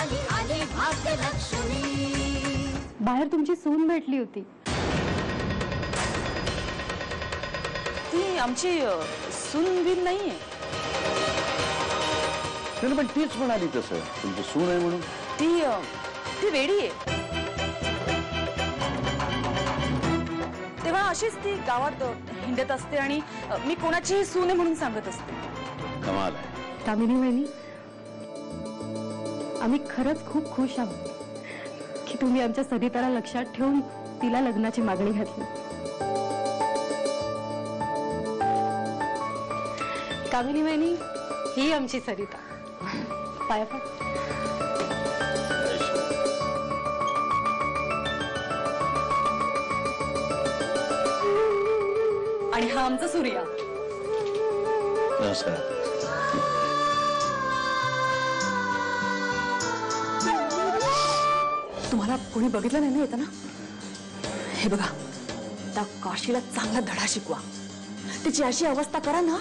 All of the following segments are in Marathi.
आली आली भाग्यलक्ष्मी। बाहेर तुमची सून भेटली होती। ती आमची सून बिन नाहीये। तिने पण तीच म्हणाली तसं तुमची सून आहे म्हणून। ती वेडी आहे। तेव्हा अशीच ती गावात हिंडत असते आणि मी कोणाचीही सून आहे म्हणून सांगत असते। कमाल आहे। कामिनी वहिनी, आम्ही खरंच खूप खुश आहोत की तुम्ही आमच्या सरिताला लक्षात ठेवून तिला लग्नाची मागणी घातली। कामिनी वहिनी, ही आमची सरिता। पाया पड। आणि हा आमचा सूर्या। नमस्कार। तुम्हाला कोणी बघितलं नाही ना येताना? हे बघा, त्या काशीला चांगला धडा शिकवा। तिची अशी अवस्था करा ना,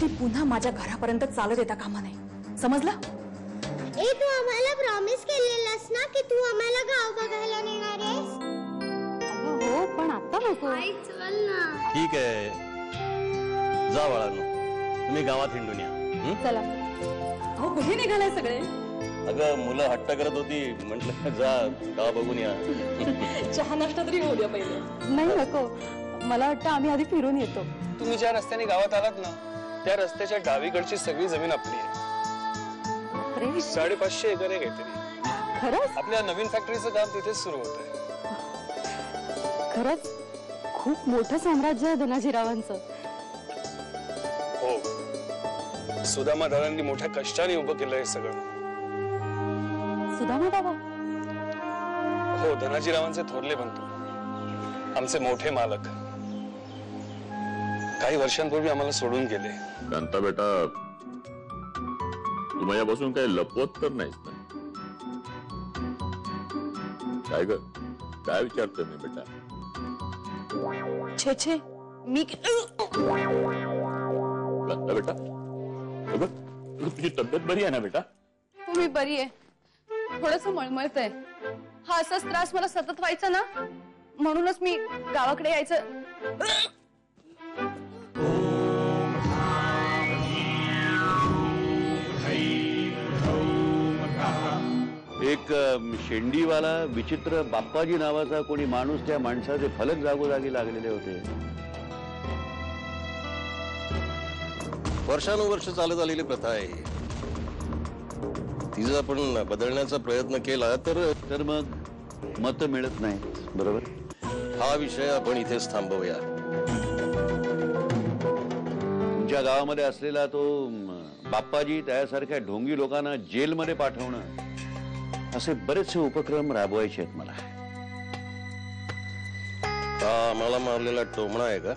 ती पुन्हा माझ्या घरापर्यंत चालत येता कामा नाही, समजलं? ए, तू आम्हाला प्रॉमिस केलेलंस ना की तू आम्हाला गाव बघायला नेणार आहेस? हो, पण आता नको। आई चल ना। ठीक आहे, जा बाळांनो, तुम्ही गावात हिंडून या। चला। हो, कुठे निघालाय सगळे? अगं मुलं हट्ट करत होती, म्हटलं जा गाव बघून या। चहा नाश्ता तरी होऊ द्या पहिले। नाही नको, मला वाटतं आम्ही आधी फिरून येतो। तुम्ही ज्या रस्त्याने गावात आलात ना, त्या रस्त्याच्या डावीकडची सगळी जमीन आपली आहे। 550 एकर आहे काहीतरी। खरंच? आपल्या नवीन फॅक्टरीचं काम तिथेच सुरू होत आहे। खरंच खूप मोठं साम्राज्य आहे धनाजीरावांचं। हो, सुदामा दादांनी मोठ्या कष्टाने उभं केलं हे सगळं। सुदामा दादा? हो, धनाजीरावांचे थोरले बनतो, आमचे मोठे मालक। काही वर्षांपूर्वी आम्हाला सोडून गेले। कांता बेटा, तू माझ्यापासून काही लपवत तर नाहीस ना? काय ग, काय विचारतोय मी बेटा? छे छे, मी कांता बेटा, बघ, तुझी तब्येत बरी आहे ना बेटा? मी बरी आहे, थोडस मळमळतंय। हा असाच त्रास मला सतत व्हायचा ना, म्हणूनच मी गावाकडे यायचं। एक शेंडीवाला विचित्र बाप्पाजी नावाचा कोणी माणूस, त्या माणसाचे फलक जागोजागी लागलेले होते। वर्षानुवर्ष चालत आलेली प्रथा आहे, तिचा आपण बदलण्याचा प्रयत्न केला तर मग मत मिळत नाहीत, बरोबर? हा विषय आपण इथेच थांबवूया। तुमच्या गावामध्ये असलेला तो बाप्पाजी, त्यासारख्या ढोंगी लोकांना जेलमध्ये पाठवणं, असे बरेचसे उपक्रम राबवायचे आहेत मला। हा मला मारलेला टोमणा आहे का?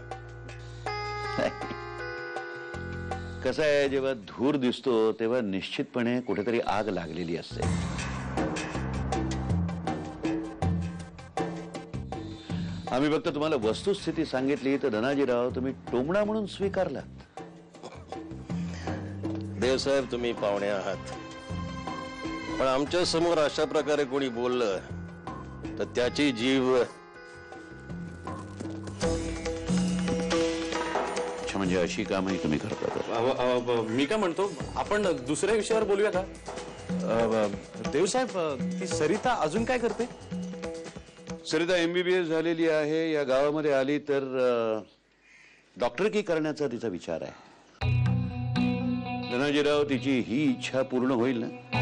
कसं आहे, जेव्हा धूर दिसतो तेव्हा निश्चितपणे कुठेतरी आग लागलेली असते। आम्ही फक्त तुम्हाला वस्तुस्थिती सांगितली तर धनाजीराव तुम्ही टोमणा म्हणून स्वीकारलात। देवसाहेब, तुम्ही पाहुणे आहात, पण आमच्या समोर अशा प्रकारे कोणी बोललं तर त्याची जीव। अच्छा, म्हणजे अशी कामही तुम्ही करता? मी काय म्हणतो, आपण दुसऱ्या विषयावर बोलूया का? देवसाहेब, ती सरिता अजून काय करते? सरिता MBBS झालेली आहे, या गावामध्ये आली तर डॉक्टरकी करण्याचा तिचा विचार आहे। धनाजीराव, तिची ही इच्छा पूर्ण होईल ना?